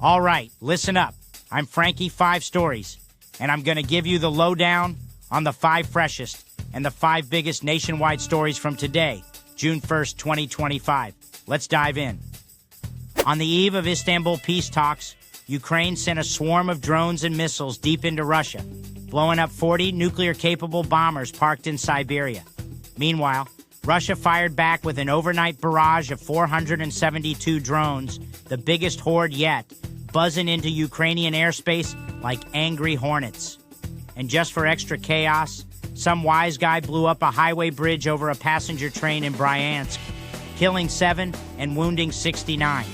All right, listen up. I'm Frankie 5 Stories, and I'm going to give you the lowdown on the 5 freshest and the 5 biggest nationwide stories from today, June 1st, 2025. Let's dive in. On the eve of Istanbul peace talks, Ukraine sent a swarm of drones and missiles deep into Russia, blowing up 40 nuclear-capable bombers parked in Siberia. Meanwhile, Russia fired back with an overnight barrage of 472 drones, the biggest horde yet, buzzing into Ukrainian airspace like angry hornets. And just for extra chaos, some wise guy blew up a highway bridge over a passenger train in Bryansk, killing 7 and wounding 69.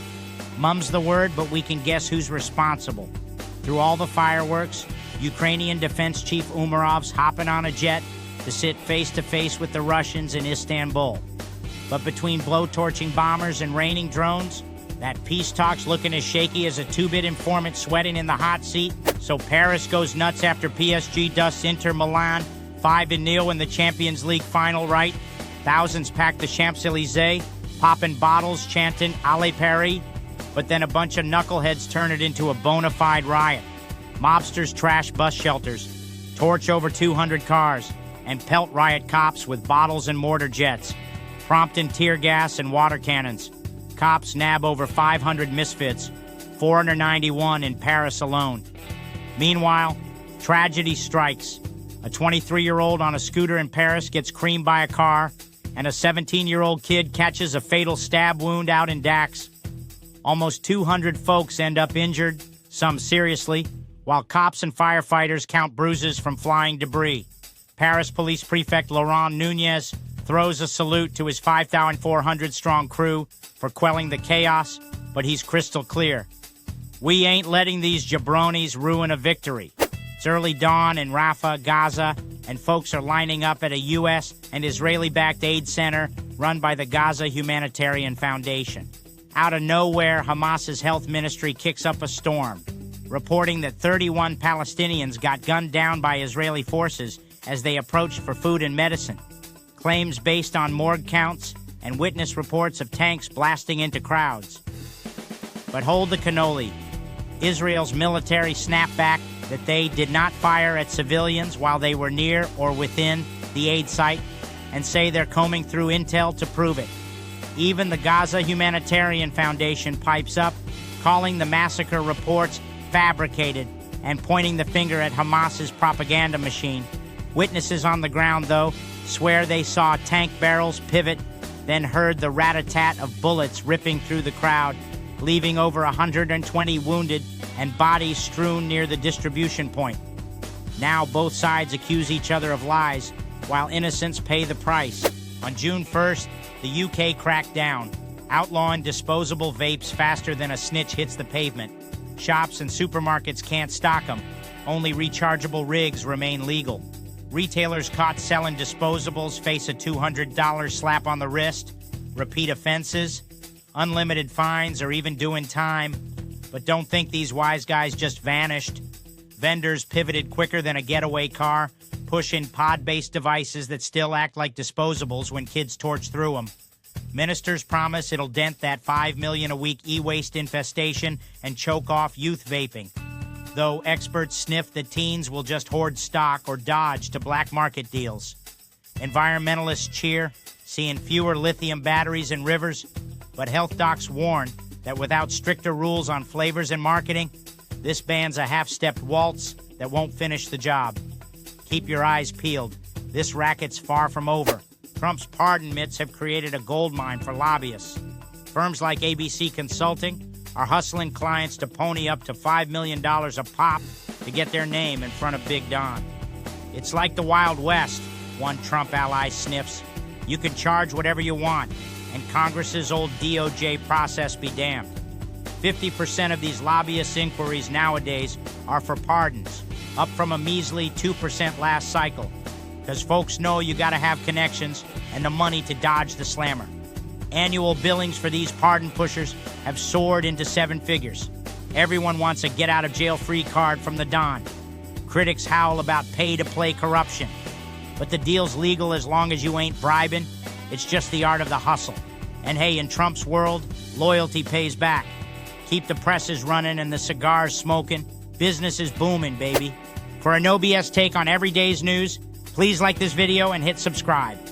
Mum's the word, but we can guess who's responsible. Through all the fireworks, Ukrainian Defense Chief Umarov's hopping on a jet to sit face-to-face with the Russians in Istanbul. But between blowtorching bombers and raining drones, that peace talk's looking as shaky as a 2-bit informant sweating in the hot seat. So Paris goes nuts after PSG dusts Inter Milan 5-0 in the Champions League final, right? Thousands pack the Champs-Élysées, popping bottles, chanting Allez Paris. But then a bunch of knuckleheads turn it into a bona fide riot. Mobsters trash bus shelters, torch over 200 cars, and pelt riot cops with bottles and mortar jets, prompting tear gas and water cannons. Cops nab over 500 misfits, 491 in Paris alone. Meanwhile, tragedy strikes. A 23-year-old on a scooter in Paris gets creamed by a car, and a 17-year-old kid catches a fatal stab wound out in Dax. Almost 200 folks end up injured, some seriously, while cops and firefighters count bruises from flying debris. Paris Police Prefect Laurent Nunez throws a salute to his 5,400-strong crew for quelling the chaos, but he's crystal clear. We ain't letting these jabronis ruin a victory. It's early dawn in Rafah, Gaza, and folks are lining up at a U.S. and Israeli-backed aid center run by the Gaza Humanitarian Foundation. Out of nowhere, Hamas's health ministry kicks up a storm, reporting that 31 Palestinians got gunned down by Israeli forces as they approached for food and medicine. Claims based on morgue counts and witness reports of tanks blasting into crowds. But hold the cannoli. Israel's military snapped back that they did not fire at civilians while they were near or within the aid site, and say they're combing through intel to prove it. Even the Gaza Humanitarian Foundation pipes up, calling the massacre reports fabricated and pointing the finger at Hamas's propaganda machine. Witnesses on the ground, though, swear they saw tank barrels pivot, then heard the rat-a-tat of bullets ripping through the crowd, leaving over 120 wounded and bodies strewn near the distribution point. Now both sides accuse each other of lies, while innocents pay the price. On June 1st, the UK cracked down, outlawing disposable vapes faster than a snitch hits the pavement. Shops and supermarkets can't stock them. Only rechargeable rigs remain legal. Retailers caught selling disposables face a $200 slap on the wrist, repeat offenses, unlimited fines, or even doing time. But don't think these wise guys just vanished. Vendors pivoted quicker than a getaway car, pushing pod-based devices that still act like disposables when kids torch through them. Ministers promise it'll dent that $5 million a week e-waste infestation and choke off youth vaping. Though experts sniff that teens will just hoard stock or dodge to black market deals. Environmentalists cheer, seeing fewer lithium batteries in rivers, but health docs warn that without stricter rules on flavors and marketing, this ban's a half-stepped waltz that won't finish the job. Keep your eyes peeled. This racket's far from over. Trump's pardon mitts have created a goldmine for lobbyists. Firms like ABC Consulting are hustling clients to pony up to $5 million a pop to get their name in front of Big Don. It's like the Wild West, one Trump ally sniffs. You can charge whatever you want, and Congress's old DOJ process be damned. 50% of these lobbyist inquiries nowadays are for pardons, up from a measly 2% last cycle, because folks know you gotta have connections and the money to dodge the slammer. Annual billings for these pardon pushers have soared into 7 figures. Everyone wants a get-out-of-jail-free card from the Don. Critics howl about pay-to-play corruption. But the deal's legal as long as you ain't bribing. It's just the art of the hustle. And hey, in Trump's world, loyalty pays back. keep the presses running and the cigars smoking. Business is booming, baby. For a no BS take on everyday's news, please like this video and hit subscribe.